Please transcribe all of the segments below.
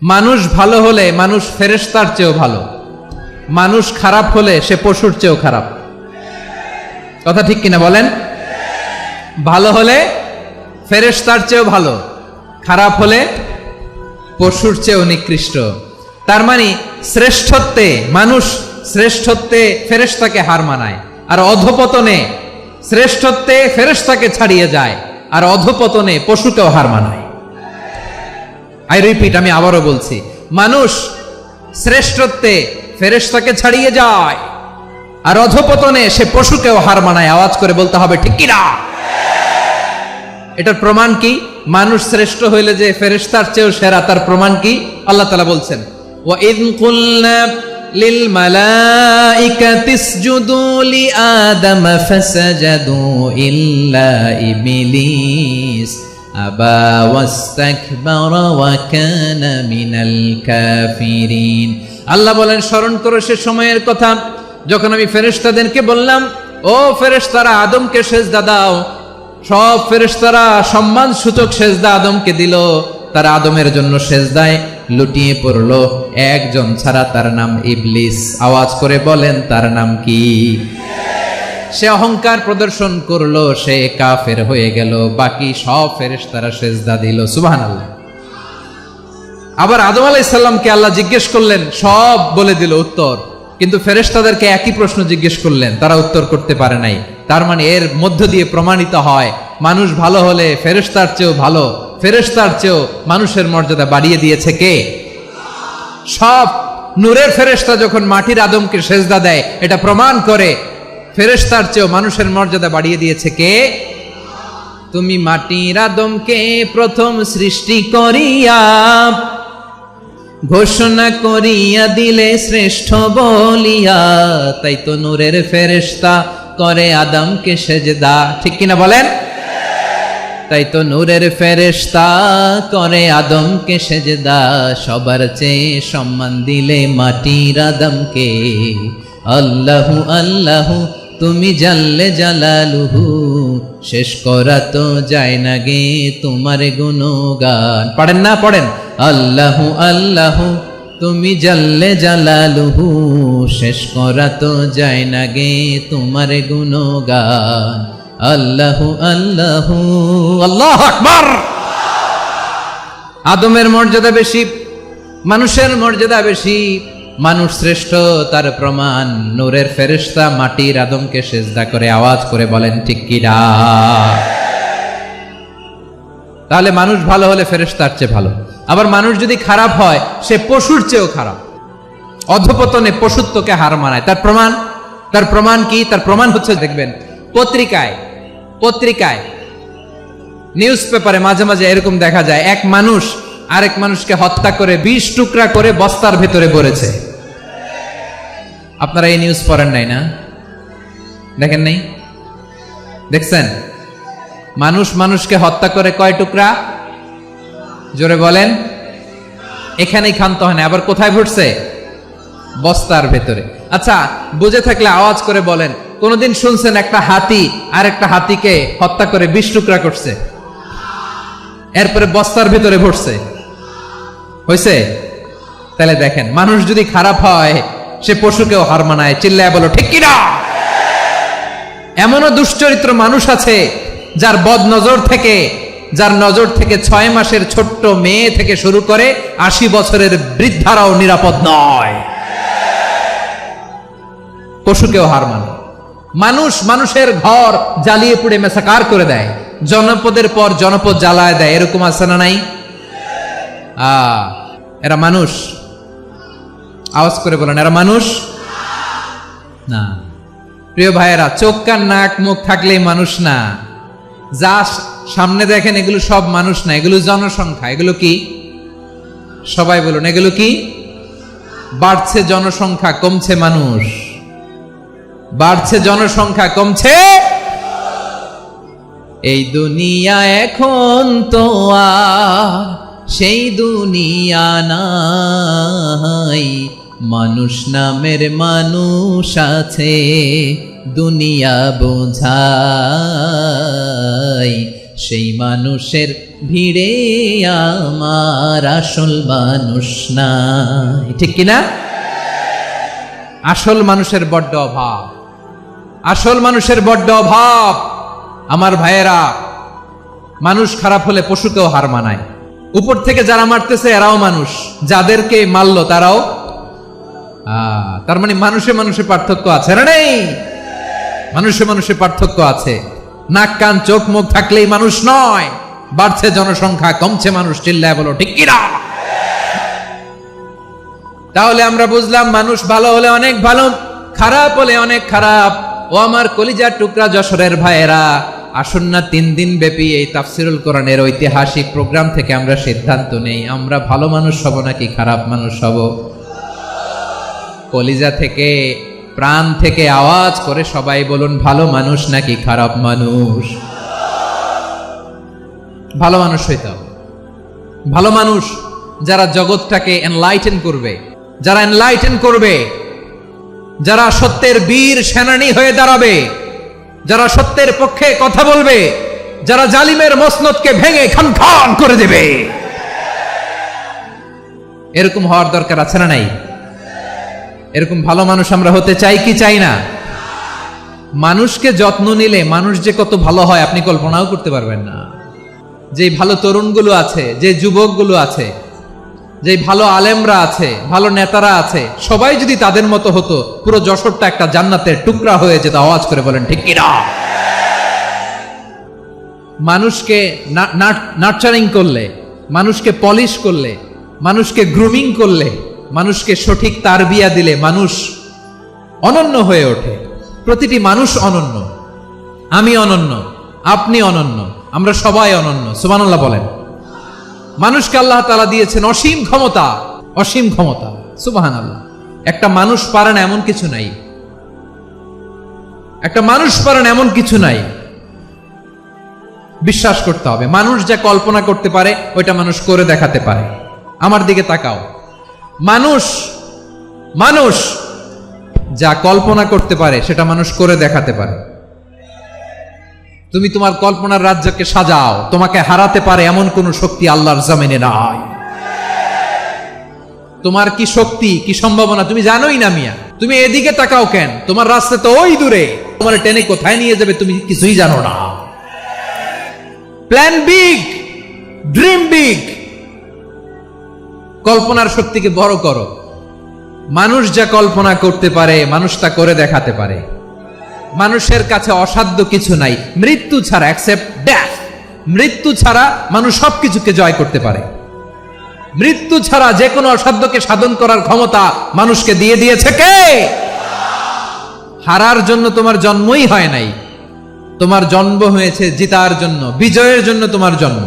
মানুষ ভালো হলে মানুষ ফেরেশতার চেয়েও ভালো, মানুষ খারাপ হলে সে পশুর চেয়েও খারাপ। কথা ঠিক কিনা বলেন? ভালো হলে ফেরেশতার চেয়েও ভালো, খারাপ হলে পশুর চেয়েও নিকৃষ্ট। তার মানে শ্রেষ্ঠত্বে মানুষ, শ্রেষ্ঠত্বে ফেরেশতাকে হার মানায়, আর অধপতনে শ্রেষ্ঠত্বে ফেরেশতাকে ছাড়িয়ে যায়, আর অধপতনে পশুকেও হার মানায়। আই রিপিট, আমি আবারও বলছি, মানুষ শ্রেষ্ঠত্বে ফেরেশতাকে ছাড়িয়ে যায়, আর অধপতনে সে পশুকেও হার মানায়। আওয়াজ করে বলতে হবে ঠিক কিনা? এটার প্রমাণ কি? মানুষ শ্রেষ্ঠ হইলে যে ফেরেশতার চেয়েও সেরা, তার প্রমাণ কি? আল্লাহ তাআলা বলছেন, ওয়া ইয কুলনা লিল মালাইকাতি ইসজুদু লিআদম ফাসাজাদু ইল্লা ইবলিস আবা ওয়াস্তাকবারা ওয়া কানা মিনাল কাফিরিন। আল্লাহ বলেন, স্মরণ করো সে সময়ের কথা যখন আমি ফেরেশতাদেরকে বললাম, ও ফেরেশতারা আদমকে সেজদা দাও। সব ফেরেশতারা সম্মান সূচক সেজদা আদমকে দিল, তারা আদমের জন্য সেজদায় লুটিয়ে পড়ল, একজন ছাড়া, তার নাম ইবলিস। আওয়াজ করে বলেন তার নাম কি? সে অহংকার প্রদর্শন করলো, সে কাফের হয়ে গেল, বাকি সব ফেরেশতারা সেজদা দিল। সুবহানাল্লাহ। আবার আদম আলাইহিস সালামকে আল্লাহ জিজ্ঞেস করলেন, সব বলে দিল উত্তর, কিন্তু ফেরেশতাদেরকে একই প্রশ্ন জিজ্ঞেস করলেন, তারা উত্তর করতে পারে নাই। তার মানে এর মধ্য দিয়ে প্রমাণিত হয়, মানুষ ভালো হলে ফেরেশতার চেয়েও ভালো, ফেরেশতার চেয়েও মানুষের মর্যাদা বাড়িয়ে দিয়েছে কে? সব নূরের ফেরেশতা যখন মাটির আদমকে সেজদা দেয়, এটা প্রমাণ করে ফেরেশতার চেয়েও মানুষের মর্যাদা বাড়িয়ে দিয়েছে কে? তুমি মাটির আদমকে প্রথম সৃষ্টি করিয়া ঘোষণা করিয়া দিলে শ্রেষ্ঠ বলিয়া, তাই তো নূরের ফেরেশতা করে আদমকে সেজদা। ঠিক কিনা বলেন? তাই তো নূরের ফেরেশতা করে আদমকে সেজদা, সবার চেয়ে সম্মান দিলে মাটির আদমকে। আল্লাহু আল্লাহু তুমি জাল্লে জালালুহু, শেষ করা তো যায় না গে তোমার গুণগান। পড়েন না? পড়েন। আল্লাহু আল্লাহু তুমি জাল্লে জালালুহু, শেষ করা তো যায় না গে তোমার গুণগান। আল্লাহু আল্লাহু, আল্লাহু আকবার। আদমের মর্যাদা বেশি, মানুষের মর্যাদা বেশি, মানুষ শ্রেষ্ঠ, তার প্রমাণ নূরের ফেরেশতা মাটির আদমকে সেজদা করে। আওয়াজ করে বলেন ঠিক কিনা? তাহলে মানুষ ভালো হলে ফেরেশতার চেয়ে ভালো। আবার মানুষ যদি খারাপ হয়, সে পশুর চেয়েও খারাপ, অধপতনে পশুত্বকে হার মানায়। তার প্রমাণ, তার প্রমাণ কি? তার প্রমাণ হচ্ছে, দেখবেন পত্রিকায় নিউজ পেপারে মাঝে মাঝে এরকম দেখা যায়, এক মানুষ আরেক মানুষকে হত্যা করে 20 টুকরা করে বস্তার ভেতরে ভরেছে। আপনারা এই নিউজ পড়েন নাই না? দেখেন নাই? দেখছেন? মানুষ মানুষকে হত্যা করে কয় টুকরা? জোরে বলেন। এখানেই ক্ষান্ত হয় না, আবার কোথায় ভরছে? বস্তার ভেতরে। আচ্ছা, বুঝে থাকলে আওয়াজ করে বলেন, কোনদিন শুনছেন একটা হাতি আর একটা হাতিকে হত্যা করে 20 টুকরা করছে, এরপরে বস্তার ভেতরে ভরছে? হয়েছে? তাহলে দেখেন, মানুষ যদি খারাপ হয় সে পশুকেও হার মানায়। চিল্লায় বলো ঠিক কিনা? এমনও দুশ্চরিত্র মানুষ আছে যার নজর থেকে 6 মাসের ছোট্ট মেয়ে থেকে শুরু করে 80 বছরের বৃদ্ধারাও নিরাপদ নয়। পশুকেও হার মানে। মানুষ মানুষের ঘর জ্বালিয়ে পুড়ে মেসাকার করে দেয়, জনপদের পর জনপদ জ্বালায় দেয়, এরকম আছে না নাই? এরা মানুষ? আওয়াজ করে বলেন, এরা মানুষ না। প্রিয় ভাইয়েরা, চোখ কান নাক মুখ থাকলেই মানুষ না। যা সামনে দেখেন এগুলো সব মানুষ না, এগুলো জনসংখ্যা। এগুলো কি? সবাই বলুন, এগুলো কি? বাড়ছে জনসংখ্যা, কমছে মানুষ। বাড়ছে জনসংখ্যা, কমছে। এই দুনিয়া এখন তো আর সেই দুনিয়া নাই, মানুষ নামের মানুষ আছে দুনিয়া বোঝাই, সেই মানুষের ভিড়ে আমার আসল মানুষ নাই। ঠিক কিনা? আসল মানুষের বড্ড অভাব, আসল মানুষের বড্ড অভাব। আমার ভাইয়েরা, মানুষ খারাপ হলে পশুকেও হার মানায়। উপর থেকে যারা মারতেছে এরাও মানুষ, যাদেরকে মারলো তারাও। তার মানে মানুষে মানুষে পার্থক্য আছে না? নেই? মানুষে মানুষে পার্থক্য আছে। নাক কান চোখ মুখ থাকলেই মানুষ নয়। বাড়ছে জনসংখ্যা, কমছে মানুষ। চিল্লায় বলো ঠিক কিনা? তাহলে আমরা বুঝলাম মানুষ ভালো হলে অনেক ভালো, খারাপ হলে অনেক খারাপ। ও আমার কলিজার টুকরা যশোরের ভাইয়েরা, আসুন না 3 দিন ব্যাপী এই তাফসিরুল কোরআনের ঐতিহাসিক প্রোগ্রাম থেকে আমরা সিদ্ধান্ত নেই, আমরা ভালো মানুষ হব নাকি খারাপ মানুষ হব। কলিজা থেকে, প্রাণ থেকে আওয়াজ করে সবাই বলুন, ভালো মানুষ নাকি খারাপ মানুষ? ভালো মানুষ হইতে হবে। ভালো মানুষ যারা জগৎটাকে এনলাইটেন করবে, যারা এনলাইটেন করবে, যারা সত্যের বীর সেনানী হয়ে দাঁড়াবে, যারা সত্যের পক্ষে কথা বলবে, যারা জালিমের মসনদকে ভেঙে খান খান করে দেবে। এরকম হওয়ার দরকার আছে না নাই? এরকম ভালো মানুষ আমরা হতে চাই কি চাই না? মানুষকে যত্ন নিলে মানুষ যে কত ভালো হয় আপনি কল্পনাও করতে পারবেন না। যে ভালো তরুণগুলো আছে, যে যুবকগুলো আছে, যে ভালো আলেমরা আছে, ভালো নেতারা আছে, সবাই যদি তাদের মতো হতো, পুরো যশোরটা একটা জান্নাতের টুকরা হয়ে যেত। আওয়াজ করে বলেন ঠিক কিনা? মানুষকে নার্চারিং করলে, মানুষকে পলিশ করলে, মানুষকে গ্রুমিং করলে, মানুষকে সঠিক তারবিয়া দিলে মানুষ অনন্য হয়ে ওঠে। প্রতিটি মানুষ অনন্য। আমি অনন্য, আপনি অনন্য, আমরা সবাই অনন্য। সুবহানাল্লাহ বলেন। মানুষকে আল্লাহ তাআলা দিয়েছেন অসীম ক্ষমতা, অসীম ক্ষমতা। সুবহানাল্লাহ। একটা মানুষ পারে না এমন কিছু নাই, একটা মানুষ পারে না এমন কিছু নাই। বিশ্বাস করতে হবে, মানুষ যা কল্পনা করতে পারে ওইটা মানুষ করে দেখাতে পারে। আমার দিকে তাকাও। মানুষ মানুষ যা কল্পনা করতে পারে সেটা মানুষ করে দেখাতে পারে। তুমি তোমার কল্পনার রাজ্যকে সাজাও, তোমাকে হারাতে পারে এমন কোন শক্তি আল্লাহর জমিনে নাই। তোমার কি শক্তি, কি সম্ভাবনা তুমি জানোই না মিয়া। তুমি এদিকে তাকাও কেন? তোমার রাস্তা তো ওই দূরে, তোমার টেনে কোথায় নিয়ে যাবে তুমি কিছুই জানো না। প্ল্যান বিগ, ড্রিম বিগ, কল্পনার শক্তিকে বড় করো। মানুষ যা কল্পনা করতে পারে মানুষ তা করে দেখাতে পারে। মানুষের কাছে অসাধ্য কিছু নাই, মৃত্যু ছাড়া, এক্সেপ্ট ডেথ। মৃত্যু ছাড়া মানুষ সবকিছুকে জয় করতে পারে। মৃত্যু ছাড়া যে কোনো অসাধ্যকে সাধন করার ক্ষমতা মানুষকে দিয়ে দিয়েছে কে? হারার জন্য তোমার জন্মই হয় নাই, তোমার জন্ম হয়েছে জিতার জন্য, বিজয়ের জন্য তোমার জন্ম।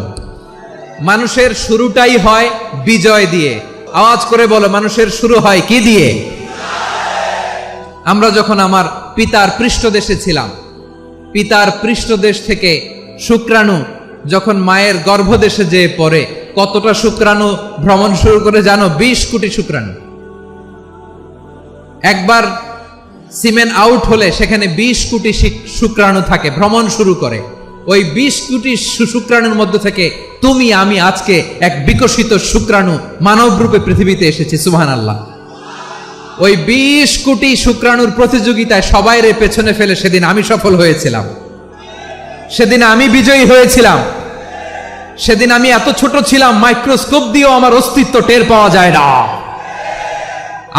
মানুষের শুরুটাই হয় বিজয় দিয়ে। আওয়াজ করে বলো, মানুষের শুরু হয় কি দিয়ে? আমরা যখন আমার পিতার পৃষ্ঠদেশে ছিলাম, পিতার পৃষ্ঠদেশ থেকে শুক্রাণু যখন মায়ের গর্ভদেশে যেয়ে পড়ে, কতটা শুক্রাণু ভ্রমণ শুরু করে জানো? 20 কোটি শুক্রাণু। একবার সিমেন আউট হলে সেখানে 20 কোটি শুক্রাণু থাকে, ভ্রমণ শুরু করে। ওই 20 কোটি শুক্রাণুর মধ্যে থেকে তুমি আমি আজকে এক বিকশিত শুক্রাণু মানব রূপে পৃথিবীতে এসেছি। সুবহানাল্লাহ। ওই 20 কোটি শুক্রাণুর প্রতিযোগিতায় সবাইরে পেছনে ফেলে সেদিন আমি সফল হয়েছিলাম, সেদিন আমি বিজয়ী হয়েছিলাম। সেদিন আমি এত ছোট ছিলাম, মাইক্রোস্কোপ দিয়েও আমার অস্তিত্ব টের পাওয়া যায় না।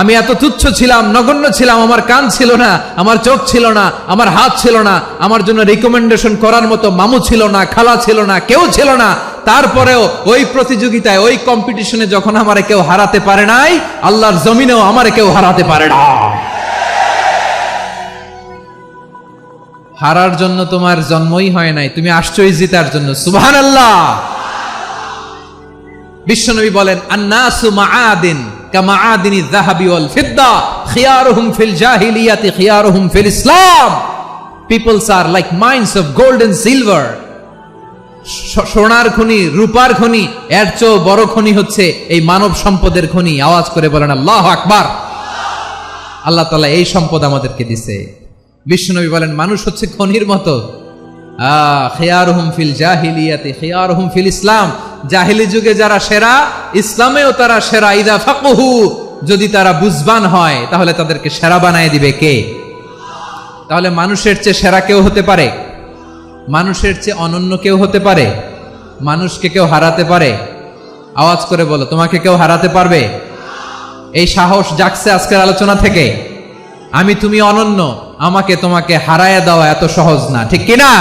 আমি এত তুচ্ছ ছিলাম, নগণ্য ছিলাম। আমার কান ছিল না, আমার চোখ ছিল না, আমার হাত ছিল না, আমার জন্য রিকমেন্ডেশন করার মতো মামু ছিল না, খালা ছিল না, কেউ ছিল না। তারপরেও ওই প্রতিযোগিতায়, ওই কম্পিটিশনে যখন আমারে কেউ হারাতে পারে নাই, আল্লাহর জমিনেও আমারে কেউ হারাতে পারে না। হারার জন্য তোমার জন্মই হয় নাই, তুমি আসছই জিতার জন্য। সুবহানাল্লাহ। বিশ্বনবী বলেন, আন্নাসু মাআদিন কামাআদিনি যাহাবি ওয়াল ফিদ্দা খিয়ারুহুম ফিল জাহিলিয়াতি খিয়ারুহুম ফিল ইসলাম। Peoples are like mines of gold and silver. সোনার খনি, রূপার খনি, এর চেয়েও বড় খনি হচ্ছে এই মানব সম্পদের খনি। আওয়াজ করে বলেন আল্লাহু আকবার। আল্লাহ তাআলা এই সম্পদ আমাদেরকে দিয়েছে। বিশ্বনবী বলেন, মানুষ হচ্ছে খনির মতো, খিয়ারুহুম ফিল জাহিলিয়াতি খিয়ারুহুম ফিল ইসলাম, জাহিলি যুগে যারা সেরা, ইসলামেও তারা সেরা। ইদা ফাকুহু, যদি তারা বুঝবান হয় তাহলে তাদেরকে সেরা বানায় দিবে কে? তাহলে মানুষের চেয়ে সেরা কেউ হতে পারে? মানুষের চেয়ে অনন্য কেউ হতে পারে? মানুষকে কেউ হারাতে পারে? আওয়াজ করে বলো, তোমাকে কেউ হারাতে পারবে? এই সাহস জাগছে আজকের আলোচনা থেকে। আমি তুমি অনন্য, আমাকে তোমাকে হারায়া দেওয়া এত সহজ না, ঠিক কিনা?